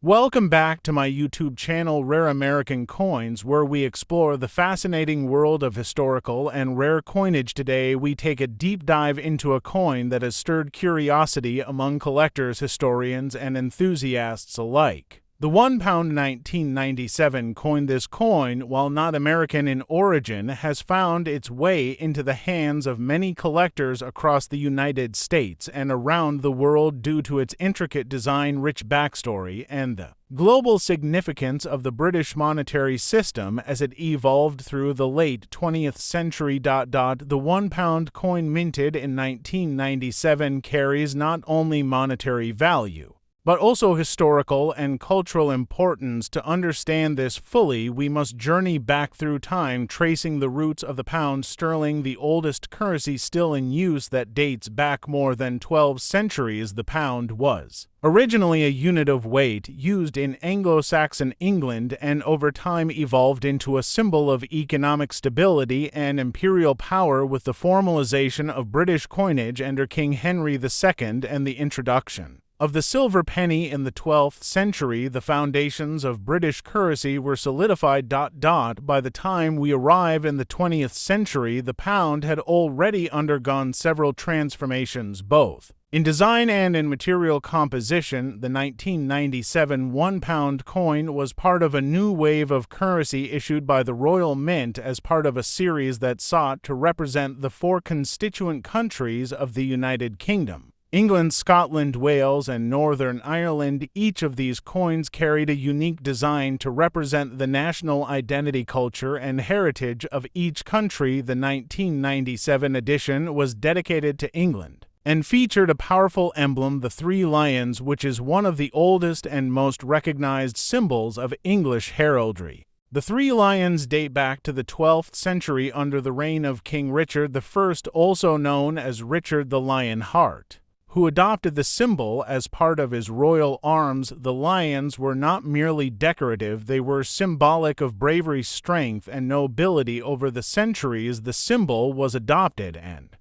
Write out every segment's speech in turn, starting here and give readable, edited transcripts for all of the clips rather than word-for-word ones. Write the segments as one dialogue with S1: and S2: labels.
S1: Welcome back to my YouTube channel Rare American Coins, where we explore the fascinating world of historical and rare coinage. Today we take a deep dive into a coin that has stirred curiosity among collectors, historians, and enthusiasts alike. The £1 1997 coin. This coin, while not American in origin, has found its way into the hands of many collectors across the United States and around the world due to its intricate design, rich backstory, and the global significance of the British monetary system as it evolved through the late 20th century. The £1 coin minted in 1997 carries not only monetary value, but also historical and cultural importance. To understand this fully, we must journey back through time, tracing the roots of the pound sterling, the oldest currency still in use that dates back more than 12 centuries. The pound was originally a unit of weight used in Anglo-Saxon England and over time evolved into a symbol of economic stability and imperial power with the formalization of British coinage under King Henry II and the introduction of the silver penny in the 12th century. The foundations of British currency were solidified. By the time we arrive in the 20th century, the pound had already undergone several transformations, both in design and in material composition. The 1997 £1 coin was part of a new wave of currency issued by the Royal Mint as part of a series that sought to represent the four constituent countries of the United Kingdom: England, Scotland, Wales, and Northern Ireland. Each of these coins carried a unique design to represent the national identity, culture, and heritage of each country. The 1997 edition was dedicated to England and featured a powerful emblem, the three lions, which is one of the oldest and most recognized symbols of English heraldry. The three lions date back to the 12th century under the reign of King Richard I, also known as Richard the Lionheart, who adopted the symbol as part of his royal arms. The lions were not merely decorative, they were symbolic of bravery, strength, and nobility. Over the centuries, the symbol was adopted and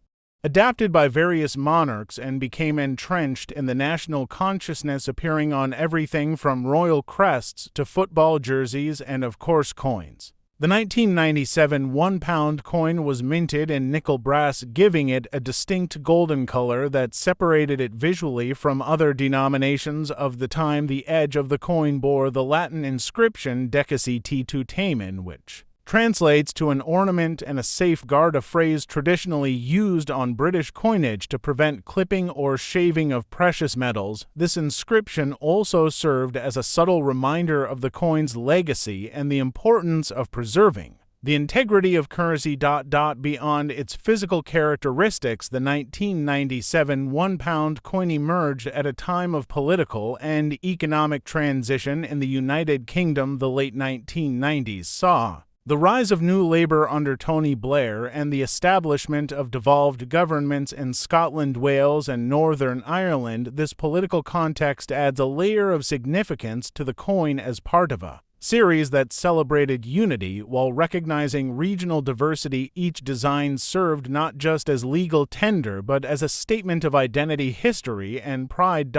S1: adapted by various monarchs and became entrenched in the national consciousness, appearing on everything from royal crests to football jerseys and, of course, coins. The 1997 £1 coin was minted in nickel brass, giving it a distinct golden color that separated it visually from other denominations of the time. The edge of the coin bore the Latin inscription Decasi Tamen, which translates to an ornament and a safeguard, a phrase traditionally used on British coinage to prevent clipping or shaving of precious metals. This inscription also served as a subtle reminder of the coin's legacy and the importance of preserving the integrity of currency. Beyond its physical characteristics, the 1997 £1 coin emerged at a time of political and economic transition in the United Kingdom. The late 1990s saw the rise of New Labour under Tony Blair and the establishment of devolved governments in Scotland, Wales, and Northern Ireland. This political context adds a layer of significance to the coin as part of a series that celebrated unity while recognizing regional diversity. Each design served not just as legal tender but as a statement of identity, history, and pride.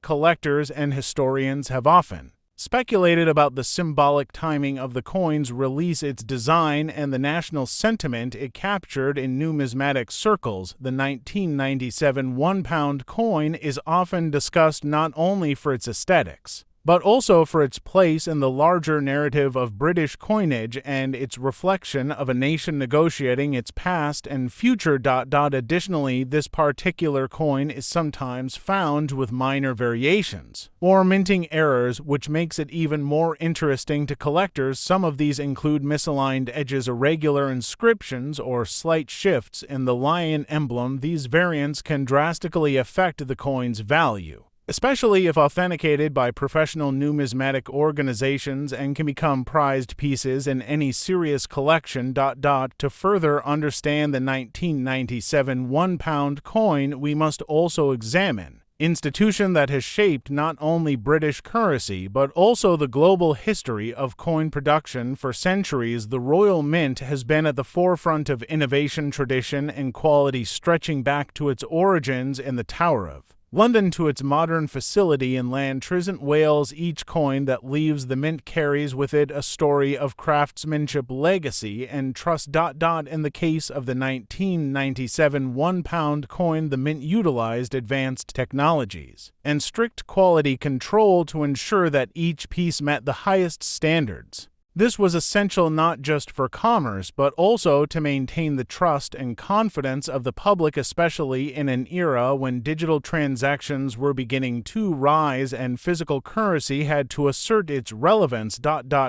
S1: Collectors and historians have often speculated about the symbolic timing of the coin's release, its design, and the national sentiment it captured in numismatic circles. The 1997 £1 coin is often discussed not only for its aesthetics, but also for its place in the larger narrative of British coinage and its reflection of a nation negotiating its past and future. Additionally, this particular coin is sometimes found with minor variations or minting errors, which makes it even more interesting to collectors. Some of these include misaligned edges, irregular inscriptions, or slight shifts in the lion emblem. These variants can drastically affect the coin's value, especially if authenticated by professional numismatic organizations, and can become prized pieces in any serious collection. To further understand the 1997 £1 coin, we must also examine institution that has shaped not only British currency but also the global history of coin production. For centuries, the Royal Mint has been at the forefront of innovation, tradition, and quality, stretching back to its origins in the Tower of London to its modern facility in Llantrisant, Wales. Each coin that leaves the mint carries with it a story of craftsmanship, legacy, and trust. In the case of the 1997 £1 coin, the mint utilized advanced technologies and strict quality control to ensure that each piece met the highest standards. This was essential not just for commerce, but also to maintain the trust and confidence of the public, especially in an era when digital transactions were beginning to rise and physical currency had to assert its relevance.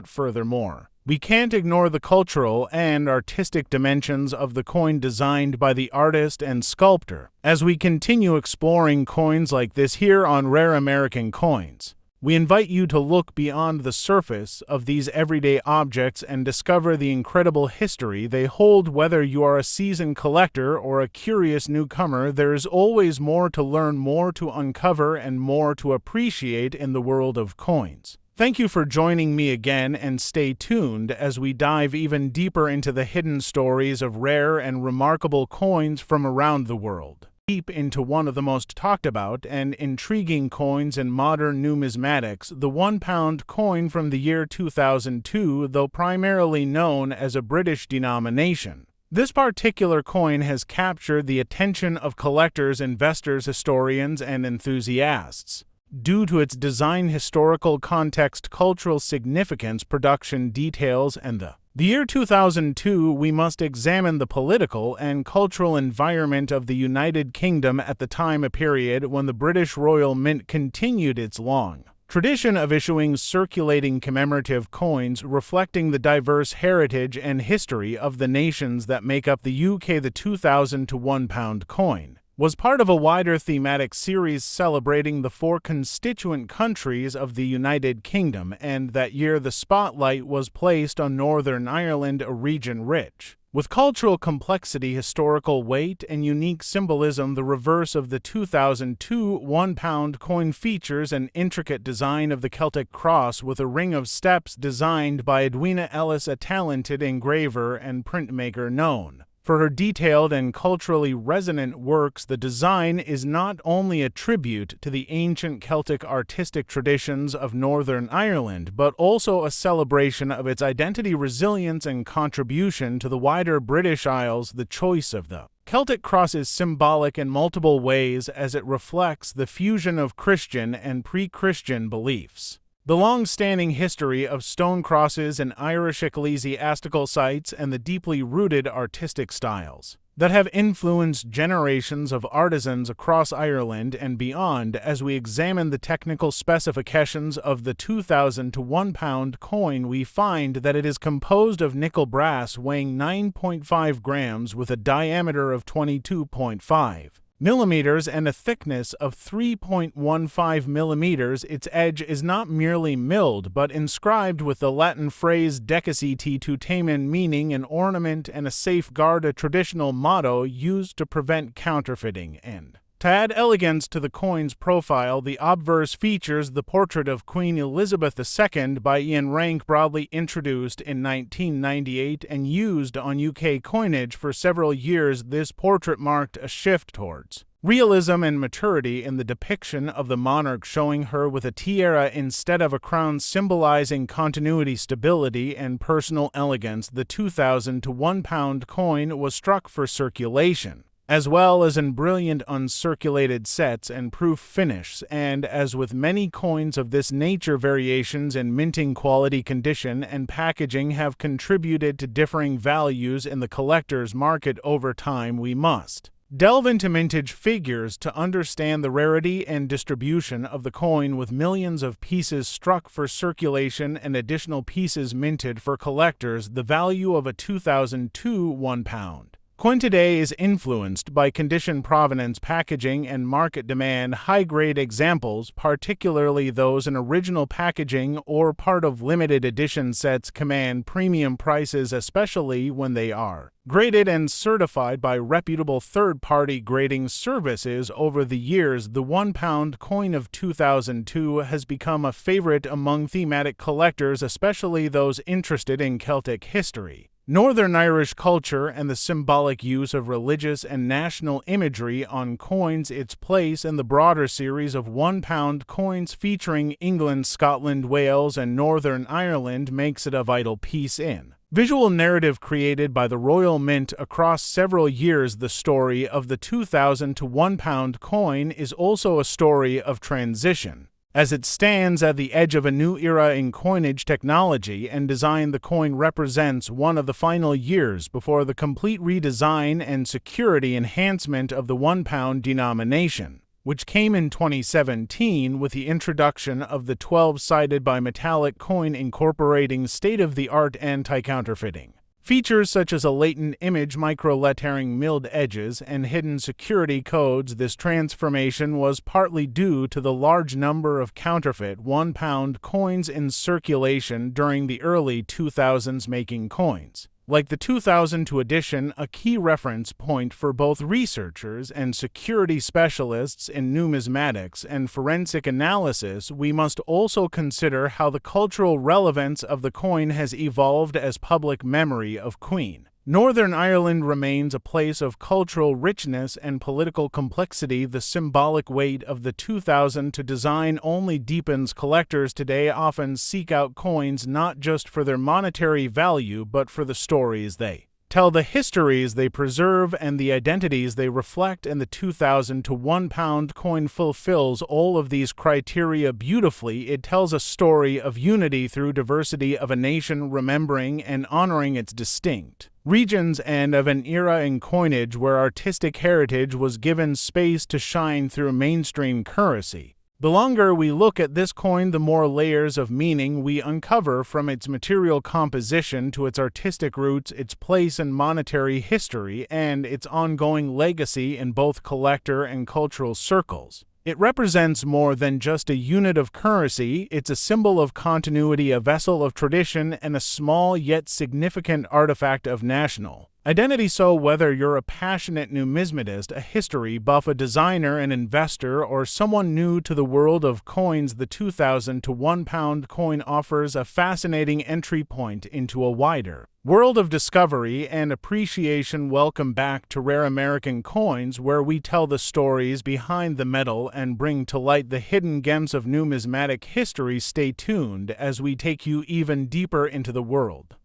S1: Furthermore, we can't ignore the cultural and artistic dimensions of the coin designed by the artist and sculptor. As we continue exploring coins like this here on Rare American Coins, we invite you to look beyond the surface of these everyday objects and discover the incredible history they hold. Whether you are a seasoned collector or a curious newcomer, there is always more to learn, more to uncover, and more to appreciate in the world of coins. Thank you for joining me again, and stay tuned as we dive even deeper into the hidden stories of rare and remarkable coins from around the world. Deep into one of the most talked about and intriguing coins in modern numismatics, the £1 coin from the year 2002, though primarily known as a British denomination. This particular coin has captured the attention of collectors, investors, historians, and enthusiasts due to its design, historical context, cultural significance, production details, and the year 2002. We must examine the political and cultural environment of the United Kingdom at the time, a period when the British Royal Mint continued its long tradition of issuing circulating commemorative coins reflecting the diverse heritage and history of the nations that make up the UK. The 2002 £1 coin was part of a wider thematic series celebrating the 4 constituent countries of the United Kingdom, and that year the spotlight was placed on Northern Ireland, a region rich with cultural complexity, historical weight, and unique symbolism. The reverse of the 2002 £1 coin features an intricate design of the Celtic cross with a ring of steps designed by Edwina Ellis, a talented engraver and printmaker known for her detailed and culturally resonant works. The design is not only a tribute to the ancient Celtic artistic traditions of Northern Ireland, but also a celebration of its identity, resilience, and contribution to the wider British Isles. The choice of the Celtic cross is symbolic in multiple ways, as it reflects the fusion of Christian and pre-Christian beliefs, the long-standing history of stone crosses in Irish ecclesiastical sites, and the deeply rooted artistic styles that have influenced generations of artisans across Ireland and beyond. As we examine the technical specifications of the 2002 £1 coin, we find that it is composed of nickel brass weighing 9.5 grams with a diameter of 22.5 millimeters and a thickness of 3.15 millimeters. Its edge is not merely milled, but inscribed with the Latin phrase Decusiti Tutamen, meaning an ornament and a safeguard, a traditional motto used to prevent counterfeiting. And to add elegance to the coin's profile, the obverse features the portrait of Queen Elizabeth II by Ian Rank, broadly introduced in 1998 and used on UK coinage for several years. This portrait marked a shift towards realism and maturity in the depiction of the monarch, showing her with a tiara instead of a crown, symbolizing continuity, stability, and personal elegance. The 2002 £1 coin was struck for circulation, as well as in brilliant uncirculated sets and proof finish, and as with many coins of this nature, variations in minting quality, condition, and packaging have contributed to differing values in the collector's market over time. We must delve into mintage figures to understand the rarity and distribution of the coin, with millions of pieces struck for circulation and additional pieces minted for collectors. The value of a 2002 £1 coin today is influenced by condition, provenance, packaging, and market demand. High-grade examples, particularly those in original packaging or part of limited edition sets, command premium prices, especially when they are graded and certified by reputable third-party grading services. Over the years, the £1 coin of 2002 has become a favorite among thematic collectors, especially those interested in Celtic history, Northern Irish culture and the symbolic use of religious and national imagery on coins its place in the broader series of £1 coins featuring England, Scotland, Wales, and Northern Ireland makes it a vital piece in visual narrative created by the Royal Mint across several years. The story of the 2000 to £1 coin is also a story of transition. As it stands at the edge of a new era in coinage technology and design, the coin represents one of the final years before the complete redesign and security enhancement of the £1 denomination, which came in 2017 with the introduction of the 12-sided bimetallic coin incorporating state-of-the-art anti-counterfeiting features such as a latent image micro-lettering, milled edges, and hidden security codes. This transformation was partly due to the large number of counterfeit £1 coins in circulation during the early 2000s, making coins like the 2002 edition a key reference point for both researchers and security specialists in numismatics and forensic analysis. We must also consider how the cultural relevance of the coin has evolved as public memory of Queen. Northern Ireland remains a place of cultural richness and political complexity. The symbolic weight of the 2000 to design only deepens. Collectors today often seek out coins not just for their monetary value but for the stories they tell, the histories they preserve, and the identities they reflect, and the 2000 to £1 coin fulfills all of these criteria beautifully. It tells a story of unity through diversity, of a nation remembering and honoring its distinct regions, and of an era in coinage where artistic heritage was given space to shine through mainstream currency. The longer we look at this coin, the more layers of meaning we uncover, from its material composition to its artistic roots, its place in monetary history, and its ongoing legacy in both collector and cultural circles. It represents more than just a unit of currency. It's a symbol of continuity, a vessel of tradition, and a small yet significant artifact of national identity. So whether you're a passionate numismatist, a history buff, a designer, an investor, or someone new to the world of coins, the 2000 to £1 coin offers a fascinating entry point into a wider world of discovery and appreciation. Welcome back to Rare American Coins, where we tell the stories behind the metal and bring to light the hidden gems of numismatic history. Stay tuned as we take you even deeper into the world.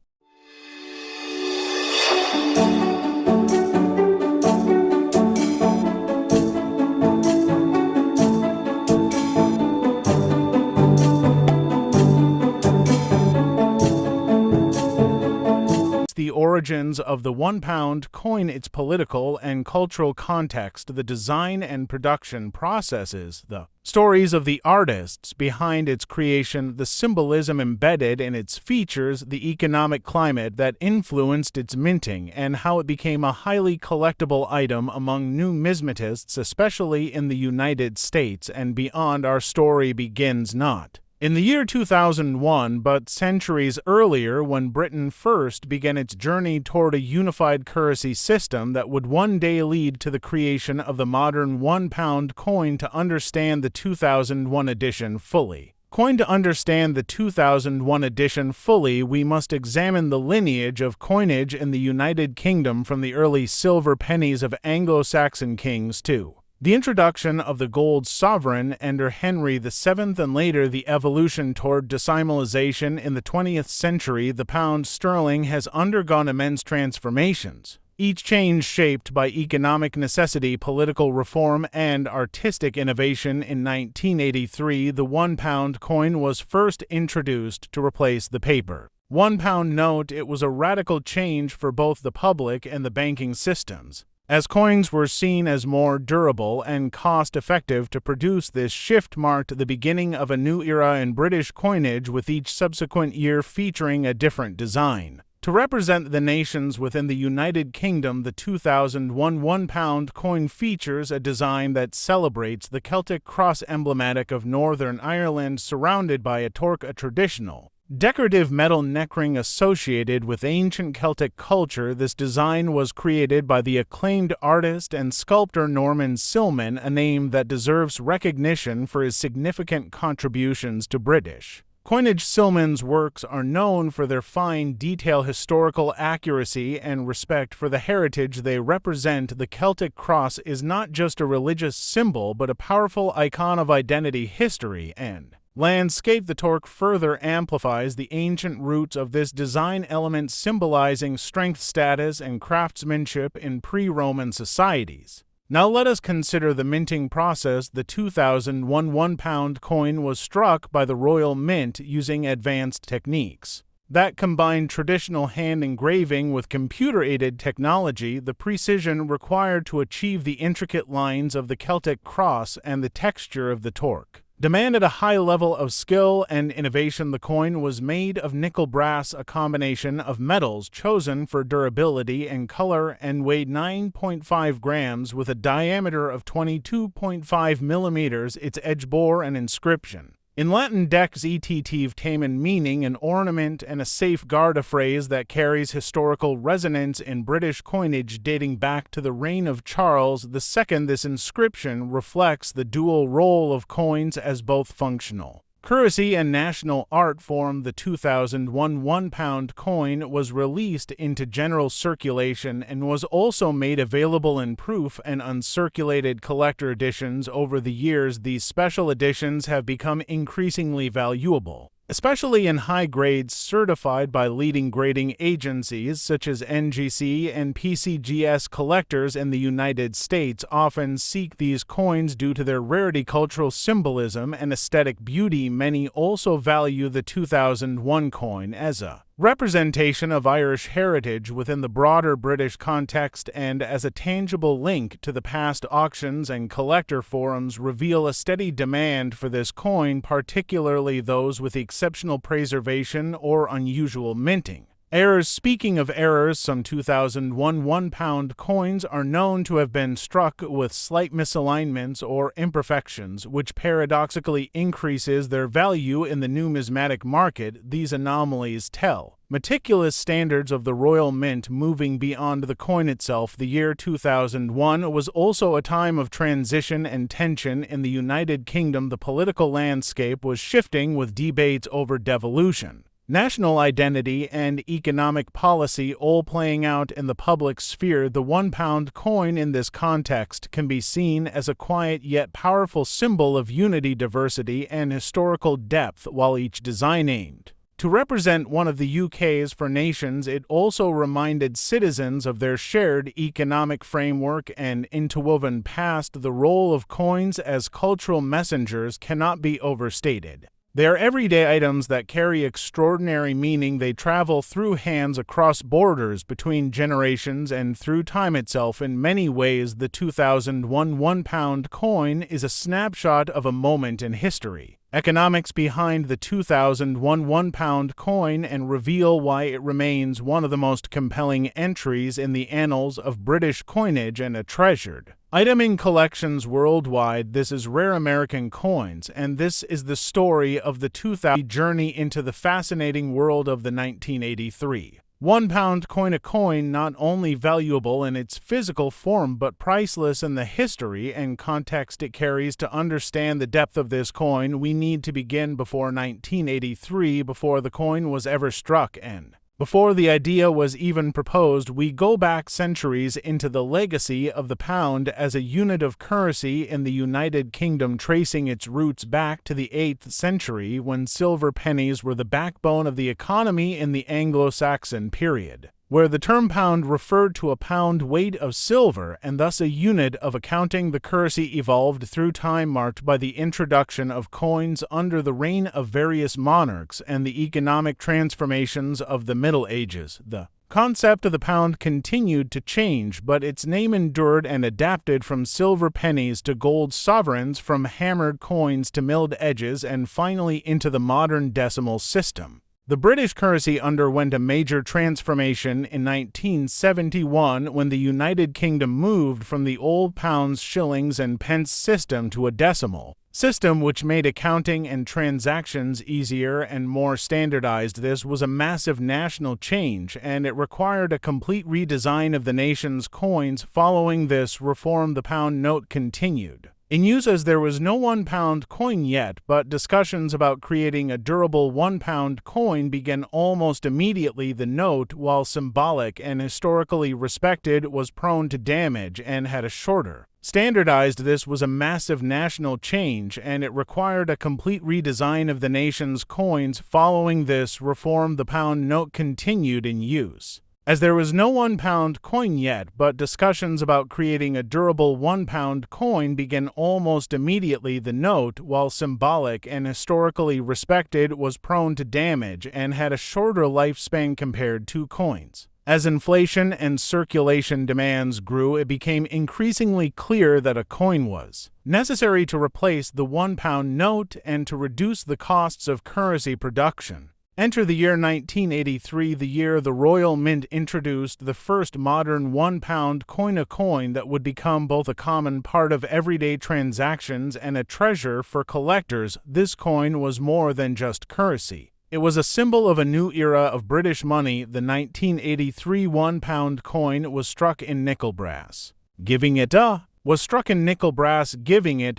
S1: The origins of the £1 coin, its political and cultural context, the design and production processes, the stories of the artists behind its creation, the symbolism embedded in its features, the economic climate that influenced its minting, and how it became a highly collectible item among numismatists, especially in the United States and beyond. Our story begins not in the year 2001, but centuries earlier, when Britain first began its journey toward a unified currency system that would one day lead to the creation of the modern £1 coin. To understand the 2001 edition fully, To understand the 2001 edition fully, we must examine the lineage of coinage in the United Kingdom from the early silver pennies of Anglo-Saxon kings to the introduction of the gold sovereign under Henry VII, and later the evolution toward decimalization in the 20th century. The pound sterling has undergone immense transformations, each change shaped by economic necessity, political reform, and artistic innovation. In 1983, the £1 coin was first introduced to replace the paper £1 note. It was a radical change for both the public and the banking systems, as coins were seen as more durable and cost-effective to produce. This shift marked the beginning of a new era in British coinage, with each subsequent year featuring a different design. To represent the nations within the United Kingdom, the 2001 £1 coin features a design that celebrates the Celtic cross, emblematic of Northern Ireland, surrounded by a torque, a traditional decorative metal neckring associated with ancient Celtic culture. This design was created by the acclaimed artist and sculptor Norman Silman, a name that deserves recognition for his significant contributions to British Coinage Silman's works are known for their fine detail, historical accuracy, and respect for the heritage they represent. The Celtic cross is not just a religious symbol but a powerful icon of identity, history, and landscape. The torque further amplifies the ancient roots of this design element, symbolizing strength, status, and craftsmanship in pre-Roman societies. Now let us consider the minting process. The 2001 £1 coin was struck by the Royal Mint using advanced techniques that combined traditional hand engraving with computer-aided technology. The precision required to achieve the intricate lines of the Celtic cross and the texture of the torque demanded a high level of skill and innovation. The coin was made of nickel brass, a combination of metals chosen for durability and color, and weighed 9.5 grams with a diameter of 22.5 millimeters. Its edge bore an inscription in Latin, dex et tamen, meaning an ornament and a safeguard, a phrase that carries historical resonance in British coinage dating back to the reign of Charles II. This inscription reflects the dual role of coins as both functional currency and national art form. The 2001 £1 coin was released into general circulation and was also made available in proof and uncirculated collector editions. Over the years, these special editions have become increasingly valuable, especially in high grades certified by leading grading agencies such as NGC and PCGS. Collectors in the United States often seek these coins due to their rarity, cultural symbolism, and aesthetic beauty. Many also value the 2001 coin as a representation of Irish heritage within the broader British context and as a tangible link to the past. Auctions and collector forums reveal a steady demand for this coin, particularly those with exceptional preservation or unusual minting errors. Speaking of errors, some 2001 £1 coins are known to have been struck with slight misalignments or imperfections, which paradoxically increases their value in the numismatic market. These anomalies tell meticulous standards of the Royal Mint. Moving beyond the coin itself, the year 2001 was also a time of transition and tension in the United Kingdom. The political landscape was shifting, with debates over devolution, national identity, and economic policy all playing out in the public sphere. The £1 coin in this context can be seen as a quiet yet powerful symbol of unity, diversity, and historical depth. While each design aimed to represent one of the UK's four nations, it also reminded citizens of their shared economic framework and interwoven past. The role of coins as cultural messengers cannot be overstated. They are everyday items that carry extraordinary meaning. They travel through hands, across borders, between generations, and through time itself. In many ways, the 2001 £1 coin is a snapshot of a moment in history. Economics behind the 2001 £1 coin and reveal why it remains one of the most compelling entries in the annals of British coinage and a treasured item in collections worldwide. This is Rare American Coins, and this is the story of the 2000 journey into the fascinating world of the 1983 £1 coin. A coin not only valuable in its physical form but priceless in the history and context it carries. To understand the depth of this coin, we need to begin before 1983, before the coin was ever struck and before the idea was even proposed. We go back centuries into the legacy of the pound as a unit of currency in the United Kingdom, tracing its roots back to the 8th century when silver pennies were the backbone of the economy in the Anglo-Saxon period, where the term pound referred to a pound weight of silver and thus a unit of accounting. The currency evolved through time, marked by the introduction of coins under the reign of various monarchs and the economic transformations of the Middle Ages. The concept of the pound continued to change, but its name endured and adapted, from silver pennies to gold sovereigns, from hammered coins to milled edges, and finally into the modern decimal system. The British currency underwent a major transformation in 1971 when the United Kingdom moved from the old pounds, shillings, and pence system to a decimal system, which made accounting and transactions easier and more standardized. This was a massive national change, and it required a complete redesign of the nation's coins. Following this reform, the pound note continued in use as there was no £1 coin yet, but discussions about creating a durable £1 coin began almost immediately. The note, while symbolic and historically respected, was prone to damage and had a shorter. Standardized. This was a massive national change, and it required a complete redesign of the nation's coins. Following this reform, the pound note continued in use as there was no £1 coin yet, but discussions about creating a durable £1 coin began almost immediately. The note, while symbolic and historically respected, was prone to damage and had a shorter lifespan compared to coins. As inflation and circulation demands grew, it became increasingly clear that a coin was necessary to replace the £1 note and to reduce the costs of currency production. Enter the year 1983, the year the Royal Mint introduced the first modern £1 coin, a coin that would become both a common part of everyday transactions and a treasure for collectors. This coin was more than just currency. It was a symbol of a new era of British money. The 1983 £1 coin was struck in nickel brass, giving it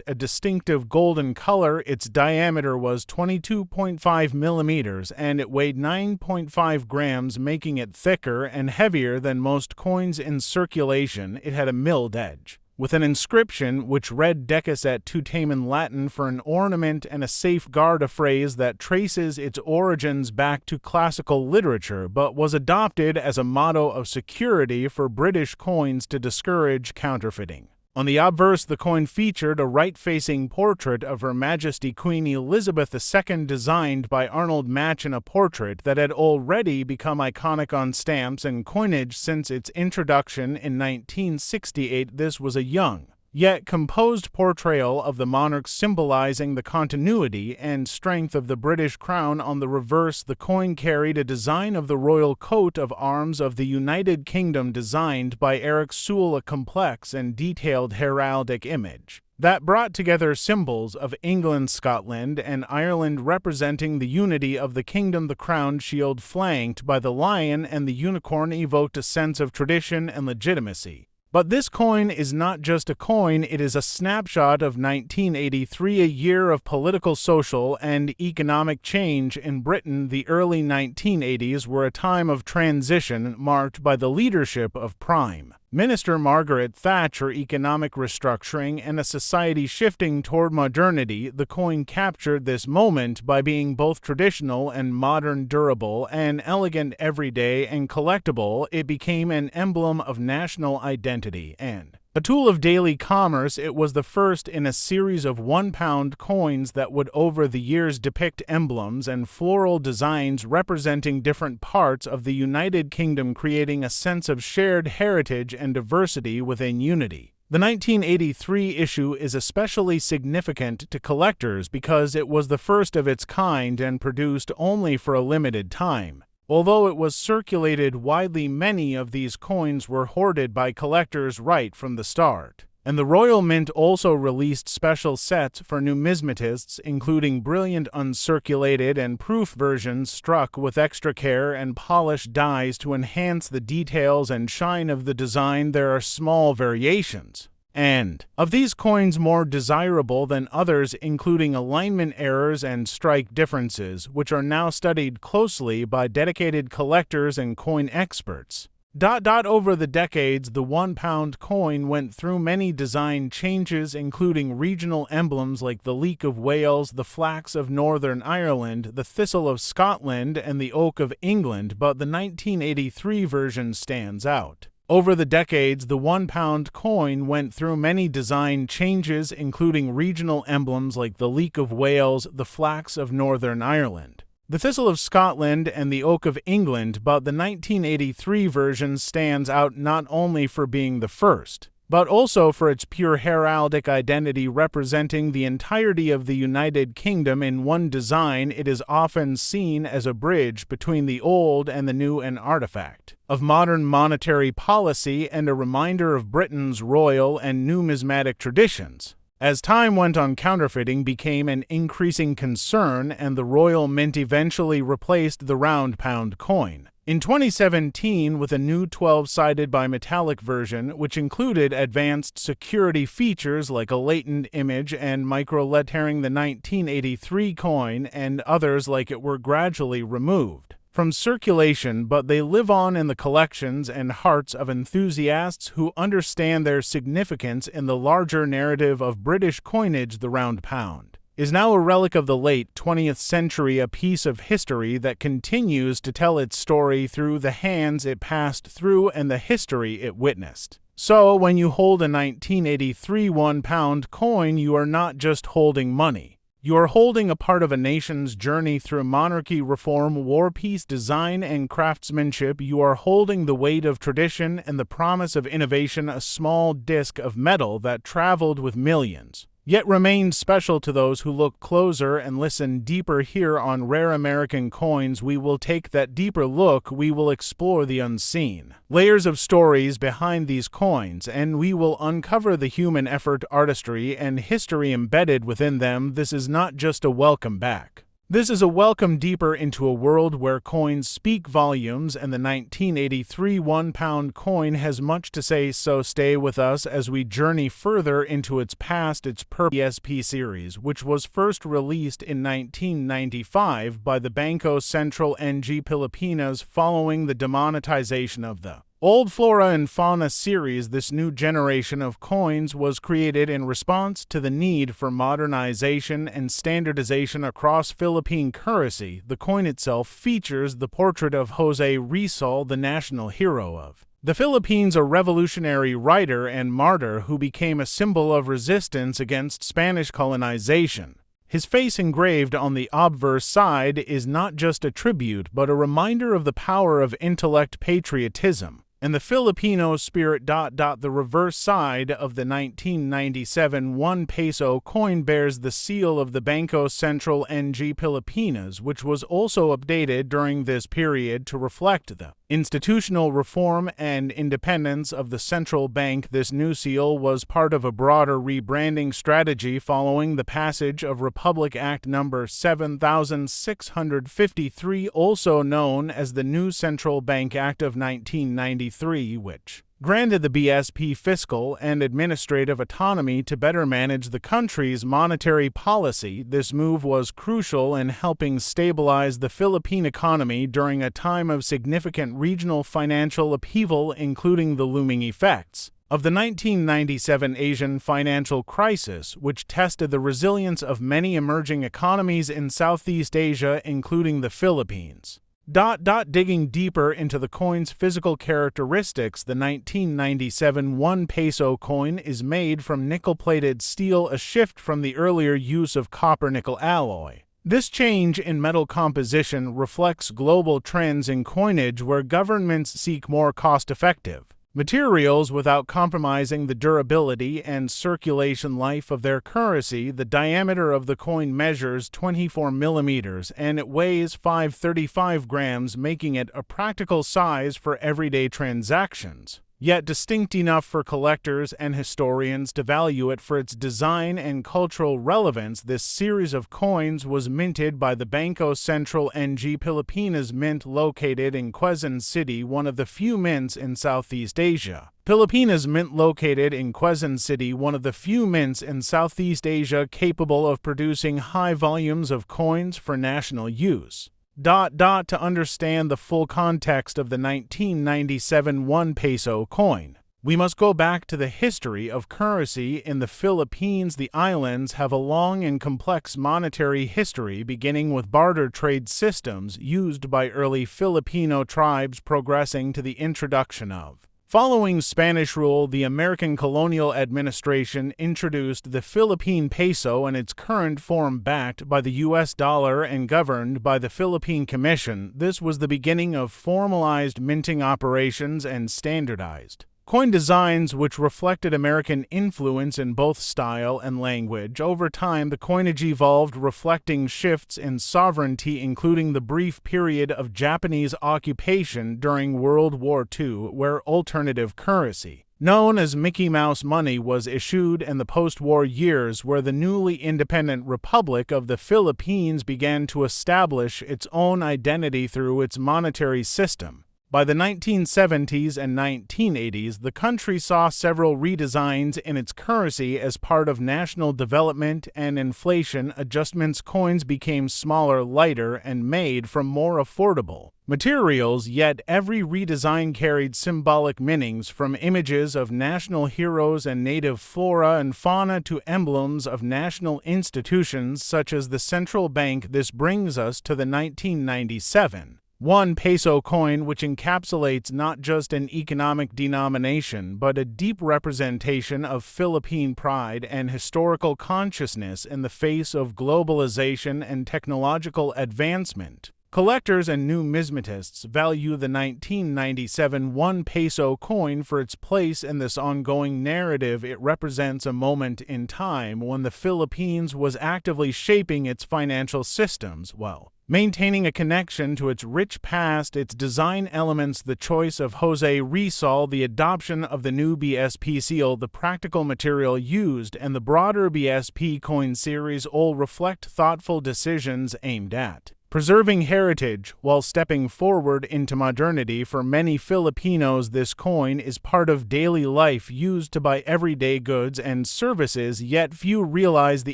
S1: a distinctive golden color. Its diameter was 22.5 millimeters and it weighed 9.5 grams, making it thicker and heavier than most coins in circulation. It had a milled edge with an inscription which read Decus et tutem in Latin for an ornament and a safeguard, a phrase that traces its origins back to classical literature but was adopted as a motto of security for British coins to discourage counterfeiting. On the obverse, the coin featured a right-facing portrait of Her Majesty Queen Elizabeth II, designed by Arnold Machen, a portrait that had already become iconic on stamps and coinage since its introduction in 1968. This was a young, yet composed portrayal of the monarch, symbolizing the continuity and strength of the British crown. On the reverse, the coin carried a design of the royal coat of arms of the United Kingdom, designed by Eric Sewell, a complex and detailed heraldic image that brought together symbols of England, Scotland, and Ireland, representing the unity of the kingdom. The crown shield, flanked by the lion and the unicorn, evoked a sense of tradition and legitimacy. But this coin is not just a coin, it is a snapshot of 1983, a year of political, social, and economic change in Britain. The early 1980s were a time of transition marked by the leadership of Prime Minister Margaret Thatcher, economic restructuring, and a society shifting toward modernity. The coin captured this moment by being both traditional and modern, durable and elegant, everyday and collectible. It became an emblem of national identity and a tool of daily commerce. It was the first in a series of £1 coins that would over the years depict emblems and floral designs representing different parts of the United Kingdom, creating a sense of shared heritage and diversity within unity. The 1983 issue is especially significant to collectors because it was the first of its kind and produced only for a limited time. Although it was circulated widely, many of these coins were hoarded by collectors right from the start. And the Royal Mint also released special sets for numismatists, including brilliant uncirculated and proof versions struck with extra care and polished dies to enhance the details and shine of the design. There are small variations and of these coins more desirable than others, including alignment errors and strike differences, which are now studied closely by dedicated collectors and coin experts. Over the decades, the £1 coin went through many design changes, including regional emblems like the leek of Wales, the flax of Northern Ireland, the thistle of Scotland, and the oak of England, but the 1983 version stands out. Over the decades, the £1 coin went through many design changes, including regional emblems like the leek of Wales, the flax of Northern Ireland, the thistle of Scotland, and the oak of England, but the 1983 version stands out not only for being the first, but also for its pure heraldic identity, representing the entirety of the United Kingdom in one design. It is often seen as a bridge between the old and the new, an artifact of modern monetary policy and a reminder of Britain's royal and numismatic traditions. As time went on, counterfeiting became an increasing concern, and the Royal Mint eventually replaced the round pound coin. In 2017, with a new 12-sided bimetallic version, which included advanced security features like a latent image and micro-lettering, the 1983 coin and others like it were gradually removed from circulation, but they live on in the collections and hearts of enthusiasts who understand their significance in the larger narrative of British coinage. The round pound is now a relic of the late 20th century, a piece of history that continues to tell its story through the hands it passed through and the history it witnessed. So, when you hold a 1983 £1 coin, you are not just holding money. You are holding a part of a nation's journey through monarchy, reform, war, peace, design, and craftsmanship. You are holding the weight of tradition and the promise of innovation, a small disc of metal that traveled with millions, yet remains special to those who look closer and listen deeper. Here on Rare American Coins, we will take that deeper look. We will explore the unseen layers of stories behind these coins, and we will uncover the human effort, artistry, and history embedded within them. This is not just a welcome back. This is a welcome deeper into a world where coins speak volumes, and the 1983 £1 coin has much to say, so stay with us as we journey further into its past. Its BSP series, which was first released in 1995 by the Banco Central ng Pilipinas following the demonetization of the old Flora and Fauna series. This new generation of coins was created in response to the need for modernization and standardization across Philippine currency. The coin itself features the portrait of Jose Rizal, the national hero of the Philippines, a revolutionary writer and martyr who became a symbol of resistance against Spanish colonization. His face engraved on the obverse side is not just a tribute, but a reminder of the power of intellect, patriotism, and the Filipino spirit. The reverse side of the 1997 1 peso coin bears the seal of the Banco Central ng Pilipinas, which was also updated during this period to reflect the institutional reform and independence of the central bank. This new seal was part of a broader rebranding strategy following the passage of Republic Act No. 7653, also known as the New Central Bank Act of 1993, which granted the BSP fiscal and administrative autonomy to better manage the country's monetary policy. This move was crucial in helping stabilize the Philippine economy during a time of significant regional financial upheaval, including the looming effects of the 1997 Asian financial crisis, which tested the resilience of many emerging economies in Southeast Asia, including the Philippines. Digging deeper into the coin's physical characteristics, the 1997 1 peso coin is made from nickel-plated steel, a shift from the earlier use of copper-nickel alloy. This change in metal composition reflects global trends in coinage where governments seek more cost-effective materials without compromising the durability and circulation life of their currency. The diameter of the coin measures 24 millimeters and it weighs 535 grams, making it a practical size for everyday transactions, yet distinct enough for collectors and historians to value it for its design and cultural relevance. This series of coins was minted by the Banco Central ng Pilipinas Mint, located in Quezon City, one of the few mints in Southeast Asia. Filipinas Mint, located in Quezon City, one of the few mints in Southeast Asia capable of producing high volumes of coins for national use. To understand the full context of the 1997 1 peso coin, we must go back to the history of currency in the Philippines. The islands have a long and complex monetary history, beginning with barter trade systems used by early Filipino tribes, progressing to the introduction of. Following Spanish rule, the American colonial administration introduced the Philippine peso in its current form, backed by the U.S. dollar and governed by the Philippine Commission. This was the beginning of formalized minting operations and standardized Coin designs which reflected American influence in both style and language. Over time, the coinage evolved, reflecting shifts in sovereignty, including the brief period of Japanese occupation during World War II, where alternative currency, known as Mickey Mouse money, was issued, and the post-war years where the newly independent Republic of the Philippines began to establish its own identity through its monetary system. By the 1970s and 1980s, the country saw several redesigns in its currency as part of national development and inflation adjustments. Coins became smaller, lighter, and made from more affordable materials, yet every redesign carried symbolic meanings, from images of national heroes and native flora and fauna to emblems of national institutions such as the central bank. This brings us to the 1997 1 peso coin, which encapsulates not just an economic denomination but a deep representation of Philippine pride and historical consciousness in the face of globalization and technological advancement. Collectors and numismatists value the 1997 1 peso coin for its place in this ongoing narrative. It represents a moment in time when the Philippines was actively shaping its financial systems while maintaining a connection to its rich past. Its design elements, the choice of Jose Rizal, the adoption of the new BSP seal, the practical material used, and the broader BSP coin series all reflect thoughtful decisions aimed at preserving heritage while stepping forward into modernity. For many Filipinos, this coin is part of daily life, used to buy everyday goods and services, yet few realize the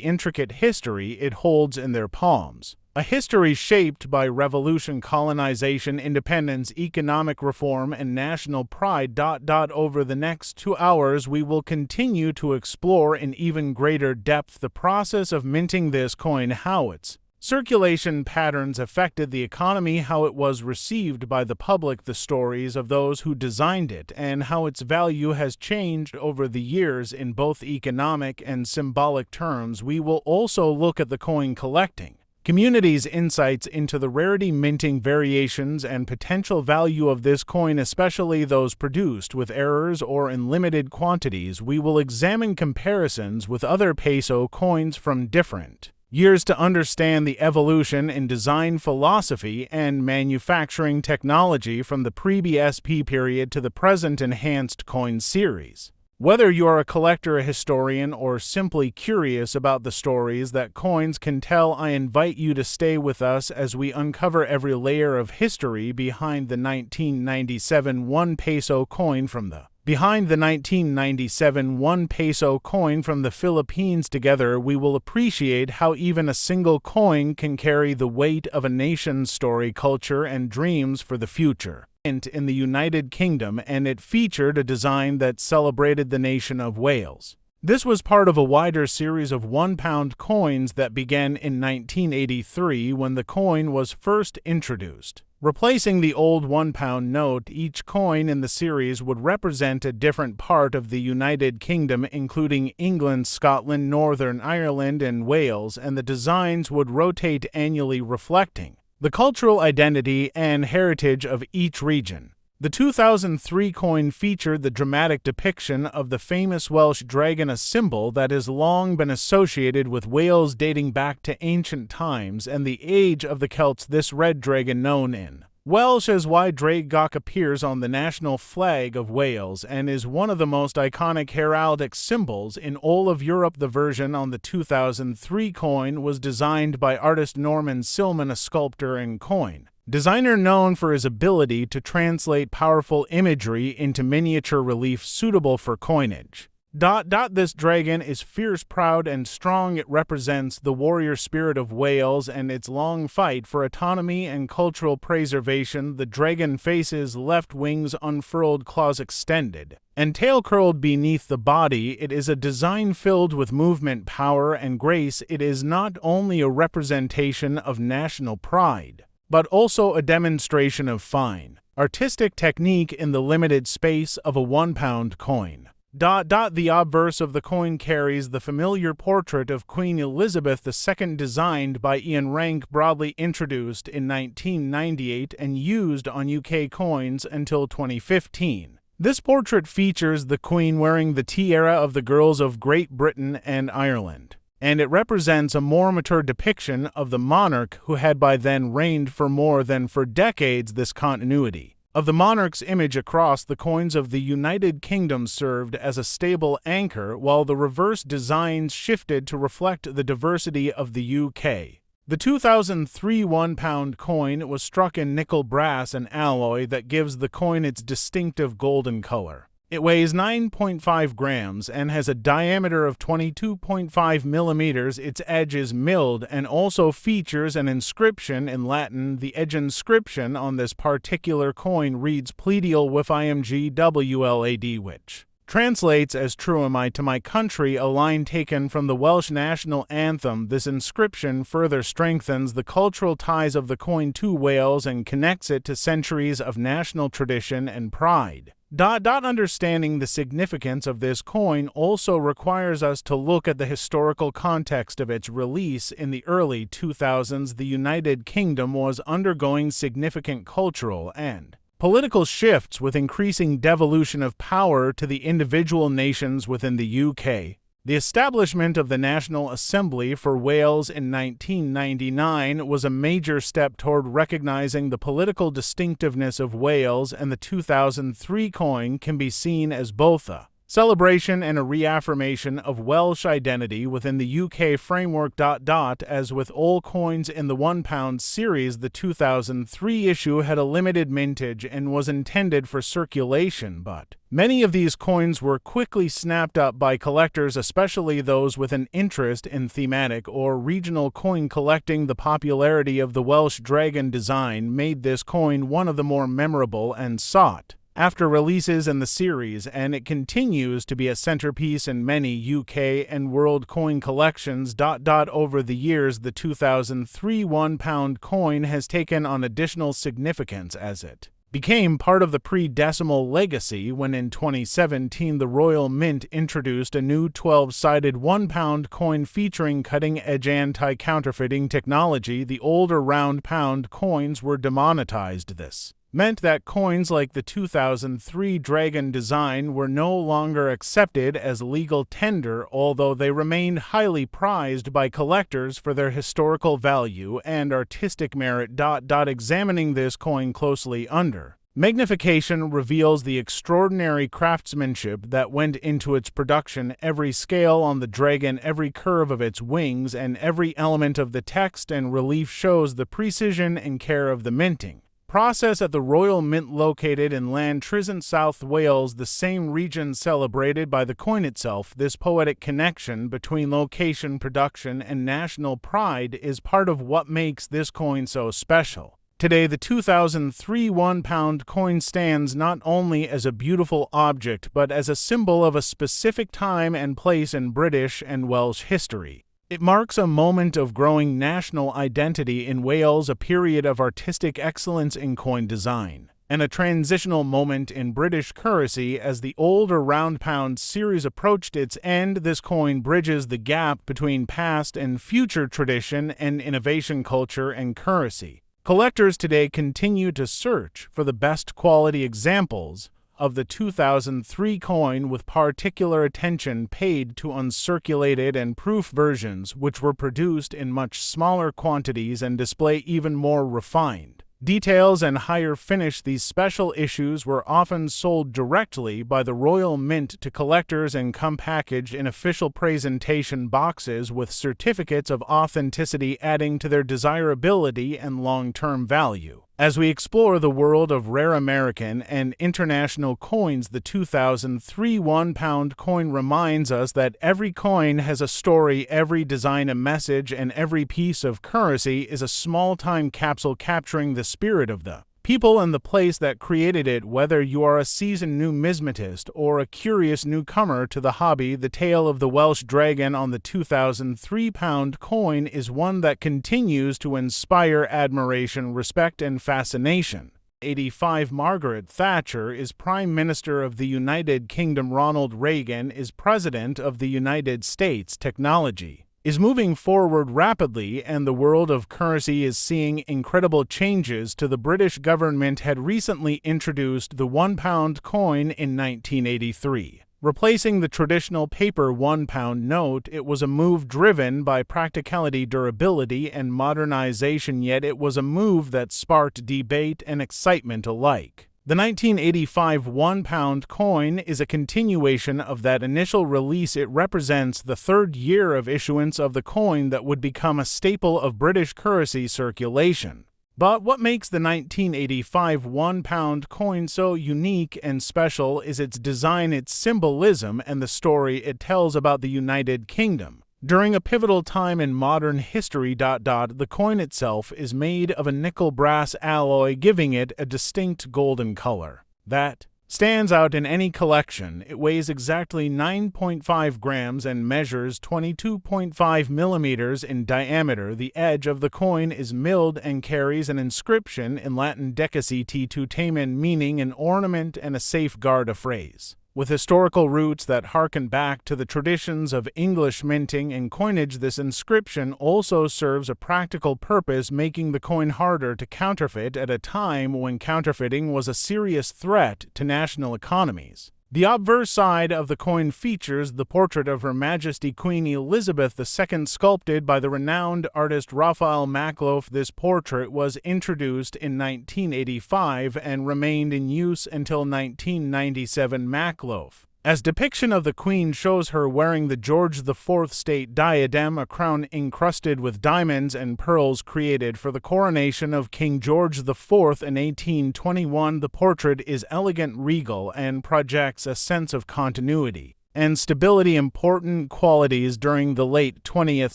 S1: intricate history it holds in their palms. A history shaped by revolution, colonization, independence, economic reform, and national pride. Over the next 2 hours, we will continue to explore in even greater depth the process of minting this coin, how its circulation patterns affected the economy, how it was received by the public, the stories of those who designed it, and how its value has changed over the years in both economic and symbolic terms. We will also look at the coin collecting community's insights into the rarity, minting variations, and potential value of this coin, especially those produced with errors or in limited quantities. We will examine comparisons with other peso coins from different years to understand the evolution in design philosophy and manufacturing technology from the pre-BSP period to the present enhanced coin series. Whether you are a collector, a historian, or simply curious about the stories that coins can tell, I invite you to stay with us as we uncover every layer of history behind the 1997 1 peso coin from the 1997 1 peso coin from the Philippines. Together, we will appreciate how even a single coin can carry the weight of a nation's story, culture, and dreams for the future. In the United Kingdom, and it featured a design that celebrated the nation of Wales. This was part of a wider series of £1 coins that began in 1983 when the coin was first introduced. Replacing the old £1 note, each coin in the series would represent a different part of the United Kingdom, including England, Scotland, Northern Ireland, and Wales, and the designs would rotate annually, reflecting the cultural identity and heritage of each region. The 2003 coin featured the dramatic depiction of the famous Welsh dragon, a symbol that has long been associated with Wales dating back to ancient times and the age of the Celts. This red dragon, known in Welsh as Y Dragok, appears on the national flag of Wales and is one of the most iconic heraldic symbols in all of Europe. The version on the 2003 coin was designed by artist Norman Silman, a sculptor and coin designer known for his ability to translate powerful imagery into miniature relief suitable for coinage. This dragon is fierce, proud, and strong. It represents the warrior spirit of Wales and its long fight for autonomy and cultural preservation. The dragon faces left, wings unfurled, claws extended, and tail curled beneath the body. It is a design filled with movement, power, and grace. It is not only a representation of national pride, but also a demonstration of fine artistic technique in the limited space of a £1 coin. The obverse of the coin carries the familiar portrait of Queen Elizabeth II, designed by Ian Rank, broadly introduced in 1998 and used on UK coins until 2015. This portrait features the Queen wearing the tiara of the girls of Great Britain and Ireland, and it represents a more mature depiction of the monarch who had by then reigned for more than decades. This continuity of the monarch's image across the coins of the United Kingdom served as a stable anchor, while the reverse designs shifted to reflect the diversity of the UK. The 2003 £1 coin was struck in nickel brass, an alloy that gives the coin its distinctive golden color. It weighs 9.5 grams and has a diameter of 22.5 millimeters. Its edge is milled and also features an inscription in Latin. The edge inscription on this particular coin reads "Pledial with IMGWLAD," which translates as "True am I to my country," a line taken from the Welsh national anthem. This inscription further strengthens the cultural ties of the coin to Wales and connects it to centuries of national tradition and pride. Understanding the significance of this coin also requires us to look at the historical context of its release. In the early 2000s, the United Kingdom was undergoing significant cultural and political shifts, with increasing devolution of power to the individual nations within the UK. The establishment of the National Assembly for Wales in 1999 was a major step toward recognizing the political distinctiveness of Wales, and the 2003 coin can be seen as both a celebration and a reaffirmation of Welsh identity within the UK framework. As with all coins in the £1 series, the 2003 issue had a limited mintage and was intended for circulation, but many of these coins were quickly snapped up by collectors, especially those with an interest in thematic or regional coin collecting. The popularity of the Welsh dragon design made this coin one of the more memorable and sought after releases in the series, and it continues to be a centerpiece in many UK and world coin collections. Over the years, the 2003 £1 coin has taken on additional significance as it became part of the pre-decimal legacy when in 2017 the Royal Mint introduced a new 12-sided £1 coin featuring cutting-edge anti-counterfeiting technology. The older round pound coins were demonetized. This meant that coins like the 2003 dragon design were no longer accepted as legal tender, although they remained highly prized by collectors for their historical value and artistic merit. Examining this coin closely under magnification reveals the extraordinary craftsmanship that went into its production. Every scale on the dragon, every curve of its wings, and every element of the text and relief shows the precision and care of the minting process at the Royal Mint, located in Llantrisant, South Wales, the same region celebrated by the coin itself. This poetic connection between location, production, and national pride is part of what makes this coin so special. Today, the 2003 £1 coin stands not only as a beautiful object, but as a symbol of a specific time and place in British and Welsh history. It marks a moment of growing national identity in Wales, a period of artistic excellence in coin design, and a transitional moment in British currency as the older round pound series approached its end. This coin bridges the gap between past and future tradition and innovation, culture and currency. Collectors today continue to search for the best quality examples of the 2003 coin, with particular attention paid to uncirculated and proof versions, which were produced in much smaller quantities and display even more refined details and higher finish. These special issues were often sold directly by the Royal Mint to collectors and come packaged in official presentation boxes with certificates of authenticity, adding to their desirability and long-term value. As we explore the world of rare American and international coins, the 2003 £1 coin reminds us that every coin has a story, every design a message, and every piece of currency is a small time capsule capturing the spirit of the people and the place that created it. Whether you are a seasoned numismatist or a curious newcomer to the hobby, the tale of the Welsh dragon on the 2003 £1 coin is one that continues to inspire admiration, respect, and fascination. 85 Margaret Thatcher is Prime Minister of the United Kingdom. Ronald Reagan is President of the United States. Technology is moving forward rapidly, and the world of currency is seeing incredible changes. The British government had recently introduced the £1 coin in 1983. Replacing the traditional paper £1 note, it was a move driven by practicality, durability, and modernization, yet it was a move that sparked debate and excitement alike. The 1985 £1 coin is a continuation of that initial release. It represents the third year of issuance of the coin that would become a staple of British currency circulation. But what makes the 1985 £1 coin so unique and special is its design, its symbolism, and the story it tells about the United Kingdom. During a pivotal time in modern history, the coin itself is made of a nickel-brass alloy, giving it a distinct golden color that stands out in any collection. It weighs exactly 9.5 grams and measures 22.5 millimeters in diameter. The edge of the coin is milled and carries an inscription in Latin decaciti to tamen, meaning an ornament and a safeguard, a phrase. With historical roots that harken back to the traditions of English minting and coinage, this inscription also serves a practical purpose, making the coin harder to counterfeit at a time when counterfeiting was a serious threat to national economies. The obverse side of the coin features the portrait of Her Majesty Queen Elizabeth II, sculpted by the renowned artist Raphael Makloff. This portrait was introduced in 1985 and remained in use until 1997. Makloff, as depiction of the Queen, shows her wearing the George IV state diadem, a crown encrusted with diamonds and pearls created for the coronation of King George IV in 1821. The portrait is elegant, regal, and projects a sense of continuity and stability, important qualities during the late 20th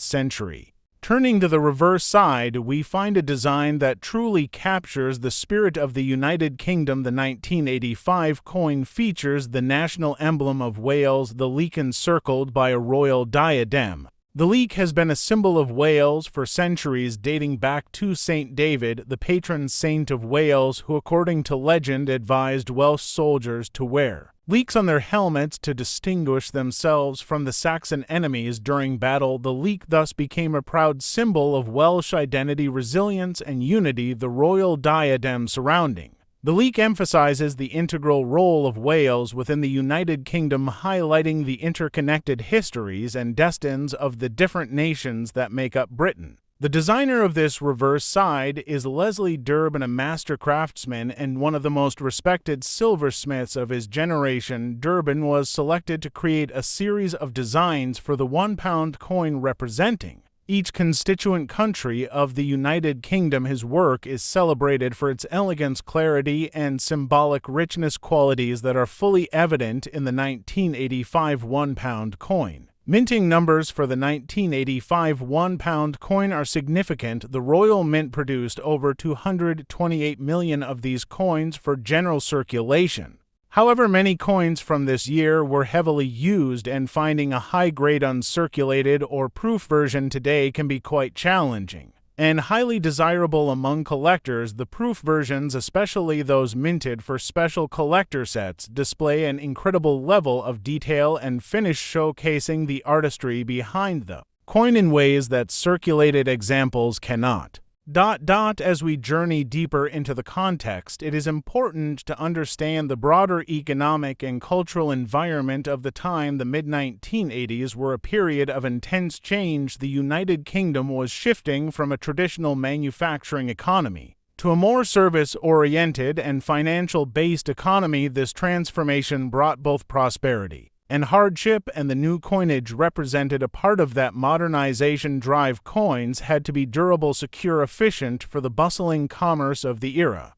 S1: century. Turning to the reverse side, we find a design that truly captures the spirit of the United Kingdom. The 1985 coin features the national emblem of Wales, the leek, encircled by a royal diadem. The leek has been a symbol of Wales for centuries, dating back to Saint David, the patron saint of Wales, who, according to legend, advised Welsh soldiers to wear leeks on their helmets to distinguish themselves from the Saxon enemies during battle. The leek thus became a proud symbol of Welsh identity, resilience, and unity. The royal diadem surrounding the leek emphasizes the integral role of Wales within the United Kingdom, highlighting the interconnected histories and destinies of the different nations that make up Britain. The designer of this reverse side is Leslie Durbin, a master craftsman and one of the most respected silversmiths of his generation. Durbin was selected to create a series of designs for the £1 coin representing each constituent country of the United Kingdom. His work is celebrated for its elegance, clarity, and symbolic richness, qualities that are fully evident in the 1985 £1 coin. Minting numbers for the 1985 £1 coin are significant. The Royal Mint produced over 228 million of these coins for general circulation. However, many coins from this year were heavily used, and finding a high-grade uncirculated or proof version today can be quite challenging and highly desirable among collectors. The proof versions, especially those minted for special collector sets, display an incredible level of detail and finish, showcasing the artistry behind the coin in ways that circulated examples cannot. As we journey deeper into the context, it is important to understand the broader economic and cultural environment of the time. The mid-1980s were a period of intense change. The United Kingdom was shifting from a traditional manufacturing economy to a more service-oriented and financial-based economy. This transformation brought both prosperity and hardship, and the new coinage represented a part of that modernization drive. Coins had to be durable, secure, efficient for the bustling commerce of the era.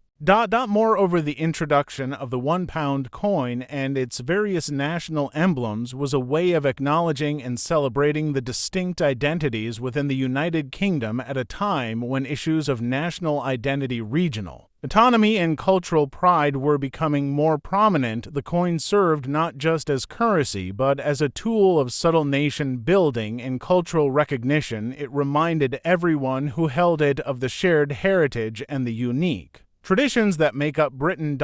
S1: Moreover, the introduction of the £1 coin and its various national emblems was a way of acknowledging and celebrating the distinct identities within the United Kingdom at a time when issues of national identity, regional autonomy, and cultural pride were becoming more prominent. The coin served not just as currency, but as a tool of subtle nation building and cultural recognition. It reminded everyone who held it of the shared heritage and the unique Traditions that make up Britain.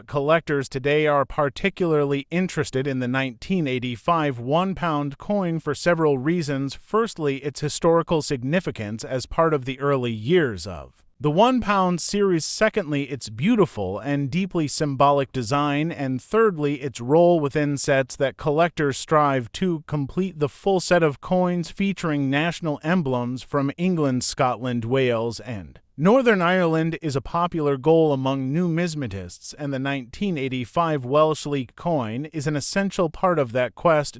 S1: Collectors today are particularly interested in the 1985 £1 coin for several reasons. Firstly, its historical significance as part of the early years of the £1 series. Secondly, its beautiful and deeply symbolic design. And thirdly, its role within sets that collectors strive to complete the full set of coins featuring national emblems from England, Scotland, Wales, and Northern Ireland is a popular goal among numismatists, and the 1985 Welsh leek coin is an essential part of that quest.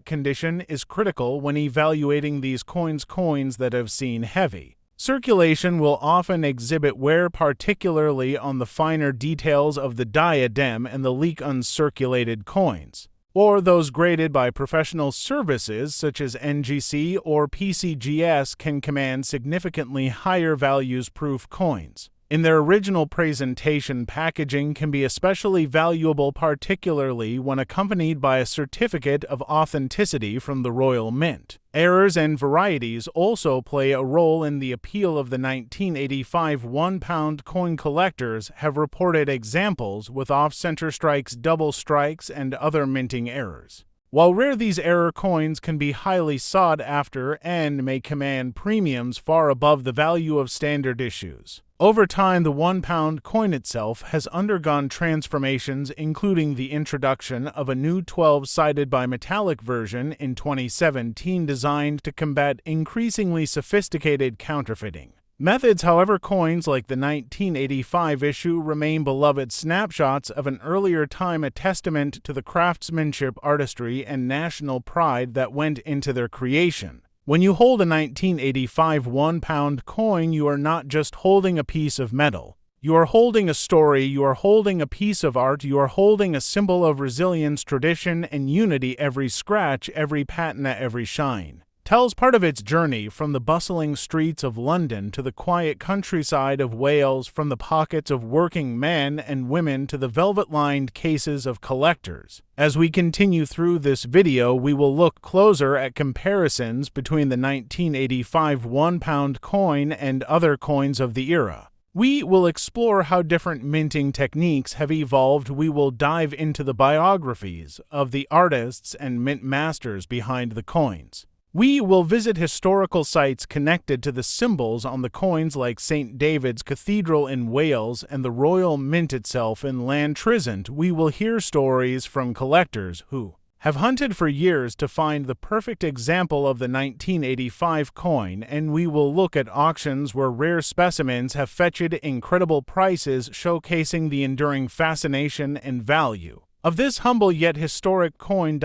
S1: Condition is critical when evaluating these coins. Coins that have seen heavy circulation will often exhibit wear, particularly on the finer details of the diadem and the leek. Uncirculated coins, or those graded by professional services such as NGC or PCGS, can command significantly higher values. Proof coins, in their original presentation, packaging can be especially valuable, particularly when accompanied by a certificate of authenticity from the Royal Mint. Errors and varieties also play a role in the appeal of the 1985 £1 coin. Collectors have reported examples with off-center strikes, double strikes, and other minting errors. While rare, these error coins can be highly sought after and may command premiums far above the value of standard issues. Over time, the £1 coin itself has undergone transformations, including the introduction of a new 12-sided bimetallic version in 2017 designed to combat increasingly sophisticated counterfeiting methods. However, coins like the 1985 issue remain beloved snapshots of an earlier time, a testament to the craftsmanship, artistry, and national pride that went into their creation. When you hold a 1985 £1 coin, you are not just holding a piece of metal. You are holding a story, you are holding a piece of art, you are holding a symbol of resilience, tradition, and unity. Every scratch, every patina, every shine tells part of its journey, from the bustling streets of London to the quiet countryside of Wales, from the pockets of working men and women to the velvet-lined cases of collectors. As we continue through this video, we will look closer at comparisons between the 1985 £1 coin and other coins of the era. We will explore how different minting techniques have evolved. We will dive into the biographies of the artists and mint masters behind the coins. We will visit historical sites connected to the symbols on the coins, like St. David's Cathedral in Wales and the Royal Mint itself in Lantrizant. We will hear stories from collectors who have hunted for years to find the perfect example of the 1985 coin, and we will look at auctions where rare specimens have fetched incredible prices, showcasing the enduring fascination and value of this humble yet historic coin.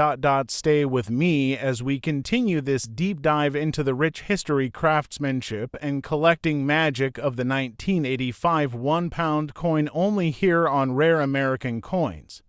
S1: Stay with me as we continue this deep dive into the rich history, craftsmanship, and collecting magic of the 1985 £1 coin, only here on Rare American Coins.